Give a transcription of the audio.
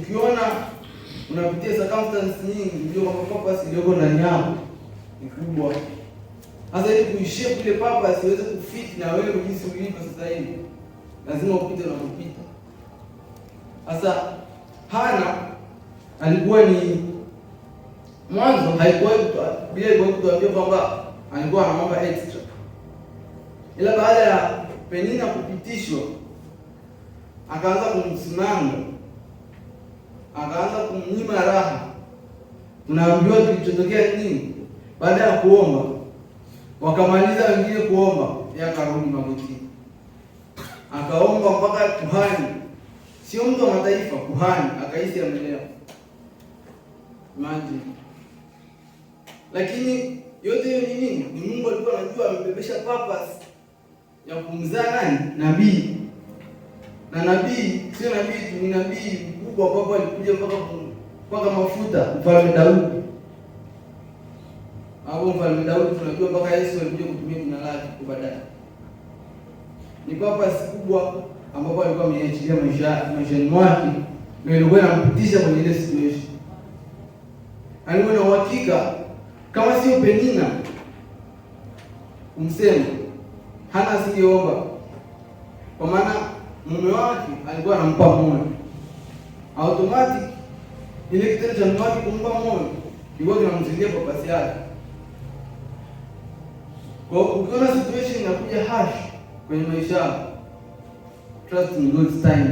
ukiona unapitia circumstances nyingi, ndio kwamba purpose iliyoko ndani yako ni kubwa. Sasa ili kuishia kule purpose iweze kufit na wewe jinsi ulivyo sasa hivi, lazima upite na kupita. Sasa Hana alikuwa ni mwanzo, haikuwa bila kutuambia kwamba alikuwa anaomba extra, ila baada ya Penina kupitishwa akaanza kumsimanga, akaanza kumnyima raha. Tunaambiwa kilichotokea nini? Baada ya kuomba, wakamaliza wengine kuomba, yeye akarudi magotini, akaomba mpaka kuhani, sio mtu wa mataifa, kuhani akahisi amelewa. Imagine. Lakini yote hiyo ni nini? Ni Mungu alikuwa anajua amebebesha purpose ya kumzaa nani? Nabii. Na nabii sio nabii tu, ni nabii mkubwa ambapo alikuja mpaka mafuta Mfalme Daudi. Hapo Mfalme Daudi tunajua mpaka Yesu alikuja kutumia jina lake kwa baadaye. Ni purpose kubwa ambapo alikuwa ameachilia maishani mwake, na ilikuwa inampitisha kwenye ile situation. Alikuwa na uhakika kama sio Penina kumsema, Hana asingeomba, kwa maana mume wake alikuwa anampa moyo. Automatic ile kitendo cha mume wake kumpa moyo ilikuwa kinamzidia purpose yake. Kwa ukiona situation inakuja harsh kwenye maisha, trust in God's time.